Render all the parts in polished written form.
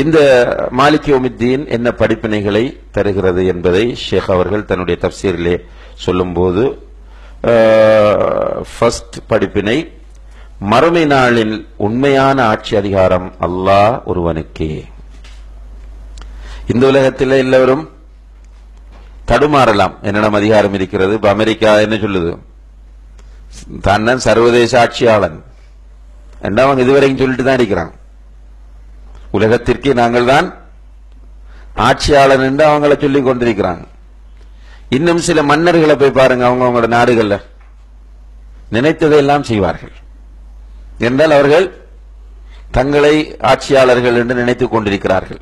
இந்த மாலிக் யௌமித்தீன் என்ன படிப்பினைகளை தருகிறது என்பதை ஷேக் அவர்கள் தன்னுடைய தஃப்சீரிலே சொல்லும்போது, ஃபர்ஸ்ட் படிப்பினை, மறுமை நாளில் உண்மையான ஆட்சி அதிகாரம் அல்லாஹ் ஒருவனுக்கே. இந்த உலகத்தில் எல்லாரும் தடுமாறலாம், என்னிடம் அதிகாரம் இருக்கிறது. இப்ப அமெரிக்கா என்ன சொல்லுது, தான் சர்வதேச ஆட்சியாளன் என்று அவங்க இதுவரைக்கும் சொல்லிட்டு தான் இருக்கிறாங்க. உலகத்திற்கே நாங்கள் தான் ஆட்சியாளன் என்று அவங்கள சொல்லிக் கொண்டிருக்கிறாங்க. இன்னும் சில மன்னர்களை போய் பாருங்க, அவங்களோட நாடுகள்ல நினைத்ததை எல்லாம் செய்வார்கள் என்றால் அவர்கள் தங்களை ஆட்சியாளர்கள் என்று நினைத்துக் கொண்டிருக்கிறார்கள்.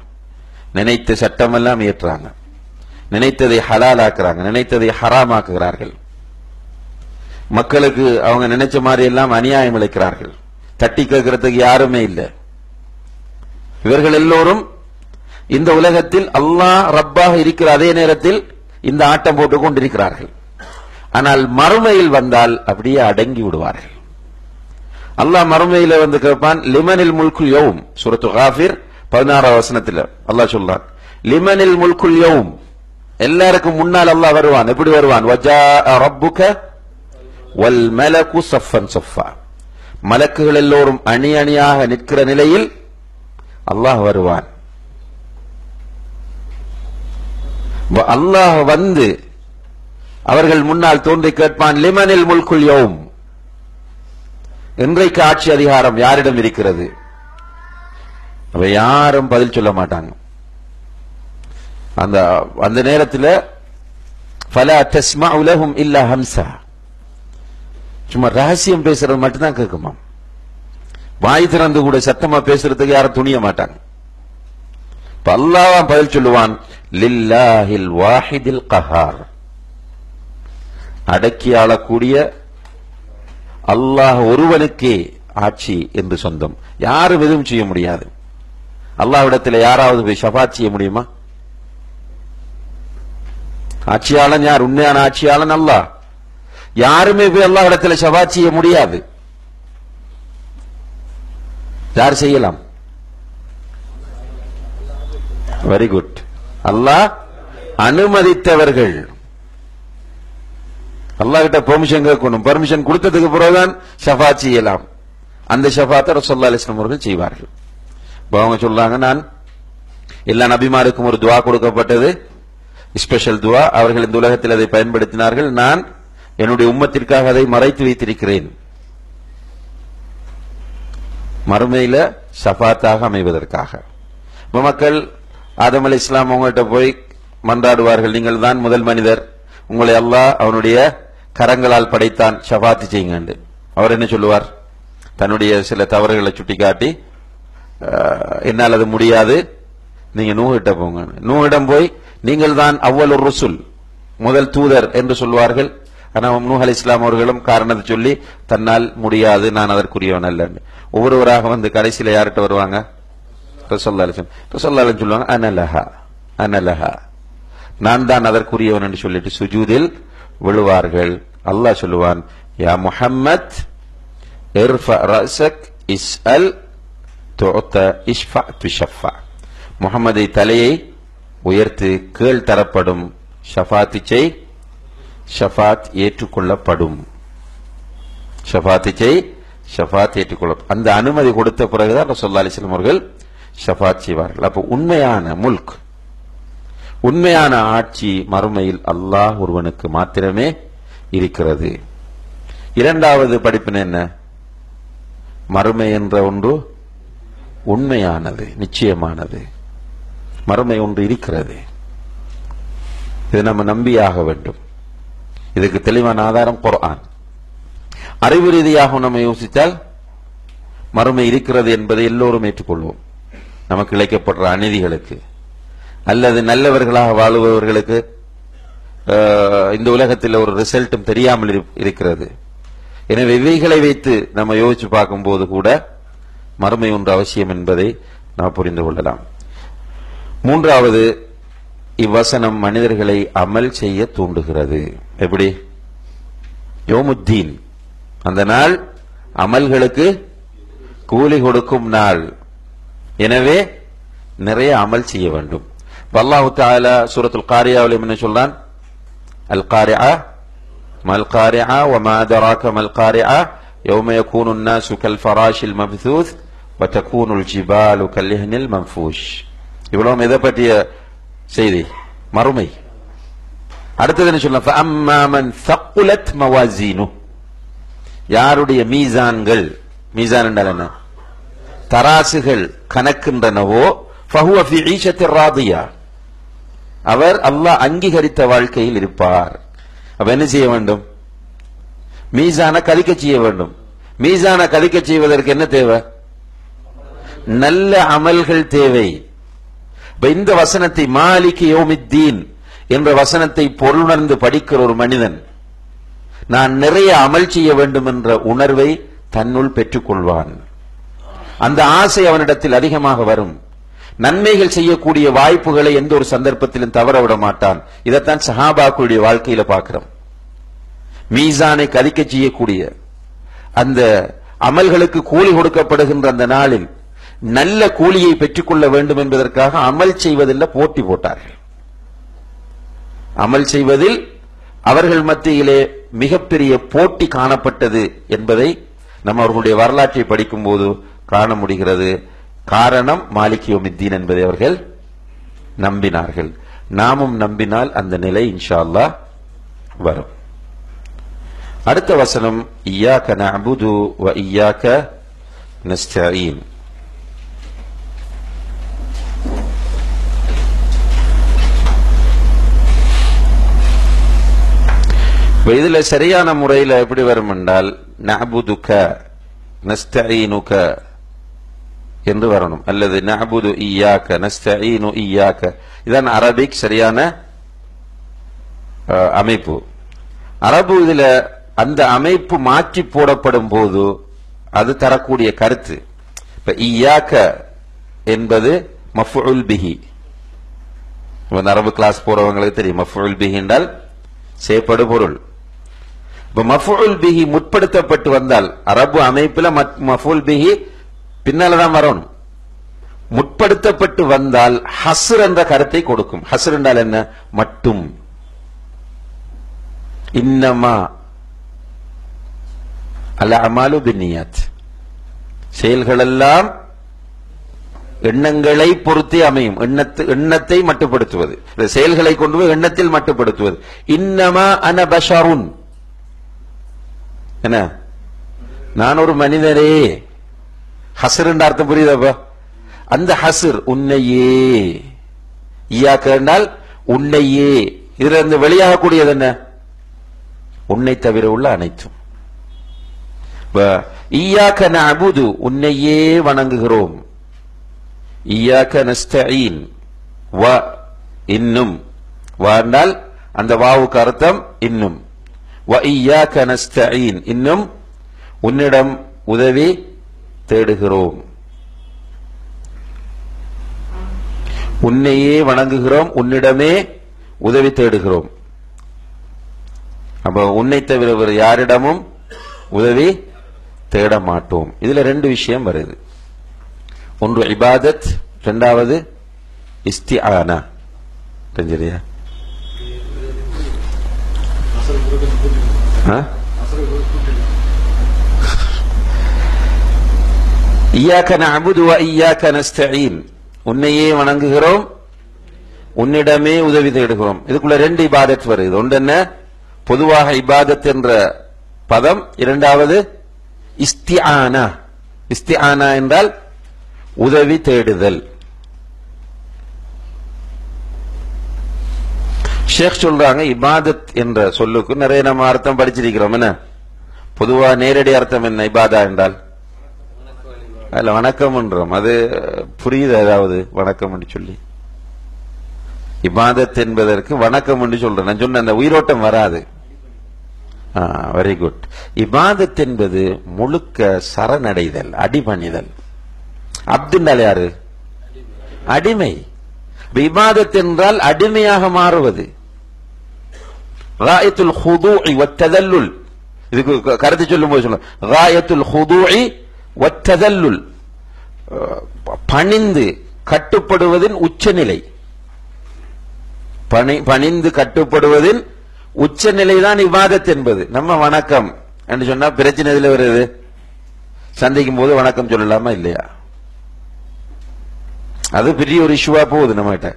நினைத்த சட்டம் எல்லாம் இயற்றாங்க, நினைத்ததை ஹலாலாக்குறாங்க, நினைத்ததை ஹராமாக்குகிறார்கள். மக்களுக்கு அவங்க நினைச்ச மாதிரி எல்லாம் அநியாயம் இழைக்கிறார்கள். தட்டி கேட்கறதுக்கு யாருமே இல்லை. இவர்கள் எல்லோரும் இந்த உலகத்தில் அல்லாஹ் ரப்பாக இருக்கிற அதே நேரத்தில் இந்த ஆட்டம் போட்டுக் கொண்டிருக்கிறார்கள். ஆனால் மறுமையில் வந்தால் அப்படியே அடங்கி விடுவார்கள். அல்லாஹ் மறுமையில வந்து கேட்பான், லிமனில் முல்குல் யௌம், சூரத்து காஃபிர் 16ஆம் வசனத்தில் அல்லாஹ் சொல்றான், லிமனில் முல்குல் யௌம், எல்லாருக்கும் முன்னால் அல்லாஹ் வருவான். எப்படி வருவான்? வஜாஅ ரப்புக வல் மலகு ஸஃபன் ஸஃபா, மலக்குகள் எல்லோரும் அணி அணியாக நிற்கிற நிலையில் அல்லாஹ் வருவான். அல்லாஹ் வந்து அவர்கள் முன்னால் தோன்றி கேட்பான், லிமனில் முல்குல் யௌம், இன்றைக்கு ஆட்சி அதிகாரம் யாரிடம் இருக்கிறது? அவ யாரும் பதில் சொல்ல மாட்டாங்க. அந்த நேரத்தில் ஃபலா தஸ்மஉ லஹும் இல்லா ஹம்ஸா, சும்மா ரகசியம் பேசுறது மட்டும்தான் கேட்குமா. வாய் திறந்து கூட சத்தமா பேசுறதுக்கு யாரும் துணிய மாட்டாங்க. அல்லாஹ் பதில் சொல்லுவான், லில்லாஹில் வாஹிதில் கஹார், அடக்கி ஆளக்கூடிய அல்லாஹ் ஒருவனுக்கே ஆட்சி என்று சொந்தம். யாரும் எதுவும் செய்ய முடியாது. அல்லாஹ்விடத்தில் யாராவது போய் ஷஃபாத் செய்ய முடியுமா? ஆட்சியாளன் யார்? உண்மையான ஆட்சியாளன் அல்லாஹ். யாருமே போய் அல்லாஹ்விடத்தில் ஷஃபாத் செய்ய முடியாது. யார் செய்யலாம்? Very good. அல்லாஹ் அனுமதித்தவர்கள். அல்லாஹ் கிட்ட பெர்மிஷன் கேட்கணும். பெர்மிஷன் கொடுத்ததுக்கு பிறகுதான் ஷஃபாத் செய்யலாம். அந்த ஷஃபாத்தை ரசூலுல்லாஹி அலைஹி வஸல்லம் அவர்கள் செய்வார்கள். அவங்க சொல்றாங்க, நான் எல்லா நபிமாருக்கும் ஒரு துவா கொடுக்கப்பட்டது, ஸ்பெஷல் துவா. அவர்கள் இந்த உலகத்தில் அதை பயன்படுத்தினார்கள். நான் என்னுடைய உம்மத்திற்காக அதை மறைத்து வைத்திருக்கிறேன், மறுமையில ஷஃபாத்தாக அமைவதற்காக. மக்கள் ஆதம் அலைஹிஸ்ஸலாம் அவங்கள்ட்ட போய் மன்றாடுவார்கள், நீங்கள் தான் முதல் மனிதர், உங்களை அல்லாஹ் அவனுடைய கரங்களால் படைத்தான், ஷஃபாத் செய்யுங்க. அவர் என்ன சொல்லுவார்? தன்னுடைய சில தவறுகளை சுட்டிக்காட்டி, என்னால் அது முடியாது, நீங்க நூஹிட்ட போங்க. நூஹிடம் போய் நீங்கள் தான் அவ்வலுர் ருசுல், முதல் தூதர் என்று சொல்வார்கள். ஆனால் நூஹ் அலைஹிஸ்ஸலாம் அவர்களும் காரணத்தை சொல்லி தன்னால் முடியாது, நான் அதற்குரியவன் அல்ல. ஒவ்வொருவராக வந்து கடைசியில யார்கிட்ட வருவாங்க? ரசூலுல்லாஹி அலைஹி வஸல்லம். ரசூலுல்லாஹி அலைஹி சொல்லுவாங்க, அனலஹா அனலஹா, நான் தான் அதற்குரியவன் என்று சொல்லிட்டு சுஜூதில் விழுவார்கள். அல்லாஹ் சொல்லுவான், யா முஹம்மத் இர்ஃபா ரஸக் இஸ்அல் துஅத இஷ்ஃபா துஷஃபா, முஹம்மதை தலையை உயர்த்து கேள் தரப்படும், ஷஃபாத் செய் ஷஃபாத் ஏற்றுக்கொள்ளப்படும். ஷஃபாத் செய் ஷஃபாத் ஏற்றுக்கொள்ளும். அந்த அனுமதி கொடுத்த பிறகுதான் ரசூலுல்லாஹி அலைஹி வஸல்லம் அவர்கள் ஷஃபாத் செய்வார்கள். அப்போ உண்மையான முல்க், உண்மையான ஆட்சி மறுமையில் அல்லாஹ் ஒருவனுக்கு மாத்திரமே இருக்கிறது. இரண்டாவது படிப்பினை என்ன? மறுமை என்ற ஒன்று உண்மையானது, நிச்சயமானது. மறுமை ஒன்று இருக்கிறது, இது நம்ம நம்பியாக வேண்டும். இதுக்கு தெளிவான ஆதாரம் குர்ஆன். அறிவு ரீதியாக நம்ம யோசித்தால் மறுமை இருக்கிறது என்பதை எல்லோரும் ஏற்றுக்கொள்வோம். நமக்கு இழைக்கப்படுற அநீதிகளுக்கு அல்லது நல்லவர்களாக வாழுபவர்களுக்கு இந்த உலகத்தில் ஒரு ரிசல்ட்டும் தெரியாமல் இருக்கிறது. எனவே இவைகளை வைத்து நம்ம யோசிச்சு பார்க்கும்போது கூட மறுமை ஒன்று அவசியம் என்பதை நாம் புரிந்து கொள்ளலாம். மூன்றாவது, இவ்வசனம் மனிதர்களை அமல் செய்ய தூண்டுகிறது. எப்படி? யௌமுத்தீன், அந்த நாள் அமல்களுக்கு கூலி கொடுக்கும் நாள். எனவே நிறைய அமல் செய்ய வேண்டும். அல்லாஹ் தஆலா சூரத்துல் காரியாவில் என்ன சொல்றான்? அல் காரிஆ மல் காரிஆ வமா அதராக மல் காரிஆ யௌம யகூனு الناس கல்ஃபராஷில் மப்தூத் வதகூனுல் ஜிபாலு கல்யஹ்னில் மன்ஃபூஷ். இவ்வளவு எதை பற்றிய செய்தி? மறுமை. அடுத்தது என்ன சொல்றான்? ஃபஅம்மா மன் ثقلت موازينه, யாருடைய மீசான்கள், மீசான் என்றால் என்ன? தராசுகள் கணக்கின்றனவோ, ஃபஹுவ ஃபீ ஈஷத்திர் ராதியா, அவர் அல்லாஹ் அங்கீகரித்த வாழ்க்கையில் இருப்பார். அப்ப என்ன செய்ய வேண்டும்? மீசான கலிக்க செய்ய வேண்டும். மீசான கலிக்க செய்வதற்கு என்ன தேவை? நல்ல அமல்கள் தேவை. இந்த வசனத்தை மாலிகி யௌமித்தீன் என்ற வசனத்தை பொருளுணர்ந்து படிக்கிற ஒரு மனிதன் நான் நிறைய அமல் செய்ய வேண்டும் என்ற உணர்வை தன்னுள் பெற்றுக் கொள்வான். அந்த ஆசை அவனிடத்தில் அதிகமாக வரும். நன்மைகள் செய்யக்கூடிய வாய்ப்புகளை எந்த ஒரு சந்தர்ப்பத்திலும் தவற விட மாட்டான். இதைத்தான் சஹாபாக்களுடைய வாழ்க்கையில பார்க்கிறோம். மீசானை கதிக்க செய்யக்கூடிய அந்த அமல்களுக்கு கூலி கொடுக்கப்படுகின்ற அந்த நாளில் நல்ல கூலியை பெற்றுக்கொள்ள வேண்டும் என்பதற்காக அமல் செய்வதில் போட்டி போட்டார்கள். அமல் செய்வதில் அவர்கள் மத்தியிலே மிகப்பெரிய போட்டி காணப்பட்டது என்பதை நம்ம அவர்களுடைய வரலாற்றை படிக்கும் போது காண முடிகிறது. காரணம் மாலிக் யௌமித்தீன் என்பதை அவர்கள் நம்பினார்கள். நாமும் நம்பினால் அந்த நிலை இன்ஷா அல்லாஹ் வரும். அடுத்த வசனம் இய்யாக நஅபுது வ இய்யாக நஸ்தஈன். இதுல சரியான முறையில் எப்படி வரும் என்றால் நஅபுதுக நஸ்தஈனுக என்று வரணும், அல்லது நஅபுது இய்யாக நஸ்தஈனு இய்யாக. இதான் அரபிக் சரியான அமைப்பு. அரபு இதுல அந்த அமைப்பு மாற்றி போடப்படும் போது அது தரக்கூடிய கருத்து. இப்ப இய்யாக என்பது மஃபூல் பிஹி. அரபு கிளாஸ் போறவங்களுக்கு தெரியும் மஃபூல் பிஹி என்றால் செய்யப்படு பொருள். இப்ப மஃபூல் பிஹி முற்படுத்தப்பட்டு வந்தால் அரபு அமைப்புல மஃபூல் பிஹி பின்னால்தான் வரணும். முற்படுத்தப்பட்டு வந்தால் ஹஸ்ர் என்ற கருத்தை கொடுக்கும். ஹஸ்ர் என்றால் என்ன? மட்டும். இன்னமா அல் அமாலு பின்னியாத், செயல்களெல்லாம் எண்ணங்களை பொறுத்தே அமையும். எண்ணத்தை மட்டுப்படுத்துவது, செயல்களை கொண்டு போய் எண்ணத்தில் மட்டுப்படுத்துவது. இன்னமா அன பஷருன், என்ன நான் ஒரு மனிதரே. ஹஸ்ர் என்ற அர்த்தம் புரியுதப்பா? அந்த ஹஸ்ர் உன்னையே, ஈயாக்க என்றால் உன்னையே. இதுல இருந்து வெளியாகக்கூடியது என்ன? உன்னை தவிர உள்ள அனைத்தும். ஈயாக்க நஅபுது, உன்னையே வணங்குகிறோம். ஈயாக்க நஸ்தஈன், வ இன்னும், வ என்றால் அந்த வாவுக்கு அர்த்தம் இன்னும். வ ஈயாக்க நஸ்தஈன், இன்னும் உன்னிடம் உதவி தேடுகிறோம். உன்னையே வணங்குகிறோம், உன்னிடமே உதவி தேடுகிறோம். அப்ப உன்னை தவிர வேறு யாரிடமும் உதவி தேட மாட்டோம். இதுல ரெண்டு விஷயம் வருது. ஒன்று இபாதத், இரண்டாவது இஸ்திஆனா. தெரிஞ்சியா? இய்யாக நஅபுது வ இய்யாக நஸ்தஈன், உன்னையே வணங்குகிறோம், உன்னிடமே உதவி தேடுகிறோம். இதுக்குள்ள ரெண்டு இபாதத் வருது. ஒன்று என்ன? பொதுவாக இபாதத் என்ற பதம். இரண்டாவது இஸ்திஆனா. இஸ்திஆனா என்றால் உதவி தேடுதல். ஷேக் சொல்றாங்க இபாதத் என்ற சொல்லுக்கு நிறைய நம்ம அர்த்தம் படிச்சிருக்கிறோம். என்ன பொதுவா நேரடி அர்த்தம் என்ன? இபாதா என்றால் அல்ல வணக்கம் என்றோம். அது புரியுது? அதாவது வணக்கம் என்று சொல்லி இபாதத் என்பதற்கு வணக்கம் என்று சொல்றேன். நான் சொன்ன அந்த உயிரோட்டம் வராது. Very good. இபாதத் என்பது முழுக்க சரணடைதல், அடிபணிதல். அப்துன்னால் யாரு? அடிமை. இபாதத் என்றால் அடிமையாக மாறுவது. ராயத்துல் ஹுதூஇ வத்ததல்லுல், இதுக்கு கருத்து சொல்லும் போது சொல்லுங்க. ராயத்துல் ஹுதூஇ வத்ததல்லுல், பணிந்து கட்டுப்படுவதின் உச்சநிலை. பணிந்து கட்டுப்படுவதின் உச்சநிலை தான் இபாதத் என்பது. நம்ம வணக்கம் என்று சொன்னா பிரச்சனை எதுல வருது? சந்திக்கும் போது வணக்கம் சொல்லலாமா இல்லையா? அது பெரிய ஒரு இஷ்யூவா போகுது நம்மகிட்ட.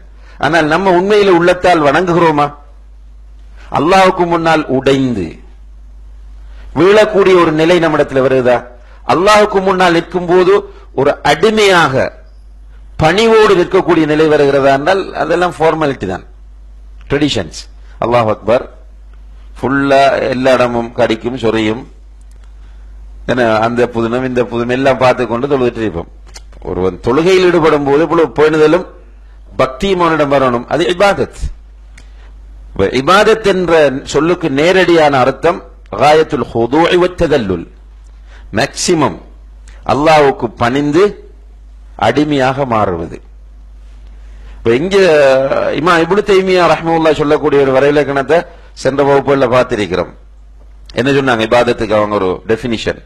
ஆனால் நம்ம உண்மையில உள்ளத்தால் வணங்குகிறோமா? அல்லாஹ்வுக்கு முன்னால் உடைந்து வீழக்கூடிய ஒரு நிலை நம்மிடத்தில் வருதா? அல்லாஹ்வுக்கு முன்னால் நிற்கும் போது ஒரு அடிமையாக பணிவோடு நிற்கக்கூடிய நிலை வருகிறதா என்றால் அதெல்லாம் ஃபார்மாலிட்டி தான், ட்ரெடிஷன்ஸ். அல்லாஹ் அக்பர் ஃபுல்லா எல்லா இடமும் கடிக்கும் சொறையும் அந்த புதினம் இந்த புதினம் எல்லாம் பார்த்து கொண்டு தொழுதுட்டு இருப்போம். ஒருவன் தொழுகையில் ஈடுபடும் போது இவ்வளவு பேணுதலும் பக்தியும் அவனிடம் வரணும். அது இபாதத். இபாதத் என்ற சொல்லுக்கு நேரடியான அர்த்தம் காயத்துல் ஹுதூஇ வத்ததல்லுல், மேக்சிமம் அல்லாஹ்வுக்கு பணிந்து அடிமையாக மாறுவது. இங்க இமாம் இப்னு தைமியா ரஹ்மத்துல்லாஹி சொல்லக்கூடிய ஒரு வரையிலக்கணத்தை சென்ற வகுப்புல பார்த்திருக்கிறோம். என்ன சொன்னாங்க இபாதத்துக்கு? அவங்க ஒரு டெபினிஷன்,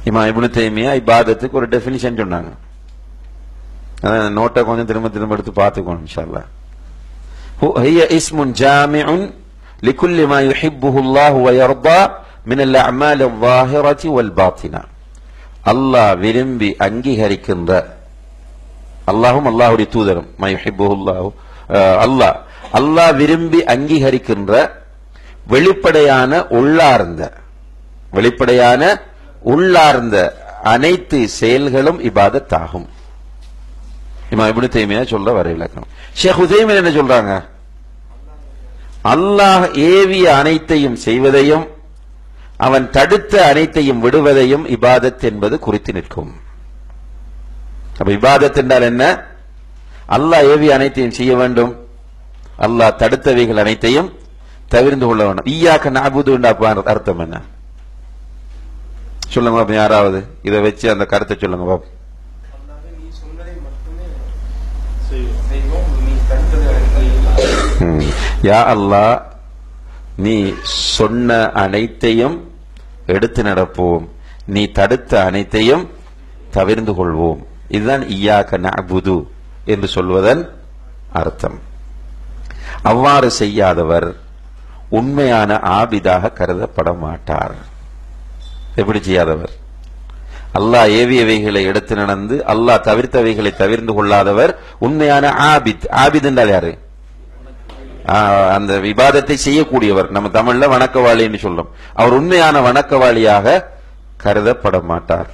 இமாம் இப்னு தைமியா இபாதத்துக்கு ஒரு டெபினிஷன் சொன்னாங்க. அதான் நோட்டை கொஞ்சம் திரும்ப எடுத்து பார்த்துக்கணும் இன்ஷா அல்லாஹ். ஹிய இஸ்முன் ஜாமிஉன் லிகுல்லி மா யுஹிப்புஹு அல்லாஹு வ யர்தா மின் அல் அஅமால் அல்-ஸாஹிரத்தி வல் பாத்தினா. அல்லாஹ் விரும்பி அங்கீகரிக்கின்ற, அல்லாஹும் அல்லாஹ்வுடைய தூதரும் மா யுஹிப்புஹு அல்லாஹு, அல்லாஹ் விரும்பி அங்கீகரிக்கின்ற வெளிப்படையான உள்ளார்ந்த அனைத்து செயல்களும் இபாதத் ஆகும். இமாம் இப்னு தைமியா சொல்ற வரைவிலக்கணம். ஷேக் உதைமின் என்ன சொல்றாங்க? அல்லாஹ் ஏவிய அனைத்தையும் செய்வதையும் அவன் தடுத்த அனைத்தையும் விடுவதையும் இபாதத் என்பது குறித்து நிற்கும். அப்ப இபாதத் என்றால் என்ன? அல்லாஹ் ஏவிய அனைத்தையும் செய்ய வேண்டும், அல்லாஹ் தடுத்தவைகள் அனைத்தையும் தவிர்த்து கொள்ள வேண்டும். ஈயாக்க நஅபுது என்ற அர்த்தம் என்ன சொல்லுங்க பாப்போம். யாராவது இதை வச்சு அந்த கருத்தை சொல்லுங்க பாப்போம். யா அல்லாஹ், நீ சொன்ன அனைத்தையும் எடுத்து நடப்போம், நீ தடுத்த அனைத்தையும் தவிர்ந்து கொள்வோம். இதுதான் இய்யாக நஅபுது என்று சொல்வதன் அர்த்தம். அவ்வாறு செய்யாதவர் உண்மையான ஆபிதாக கருதப்பட மாட்டார். எப்படி செய்யாதவர்? அல்லாஹ் ஏவியவைகளை எடுத்து நடந்து அல்லாஹ் தவிர்த்தவைகளை தவிர்ந்து கொள்ளாதவர் உண்மையான ஆபித். ஆபித் என்றால் யாரு? அந்த விவாதத்தை செய்யக்கூடியவர். நம்ம தமிழ்ல வணக்கவாளி என்று சொல்றோம். அவர் உண்மையான வணக்கவாளியாக கருதப்பட மாட்டார்.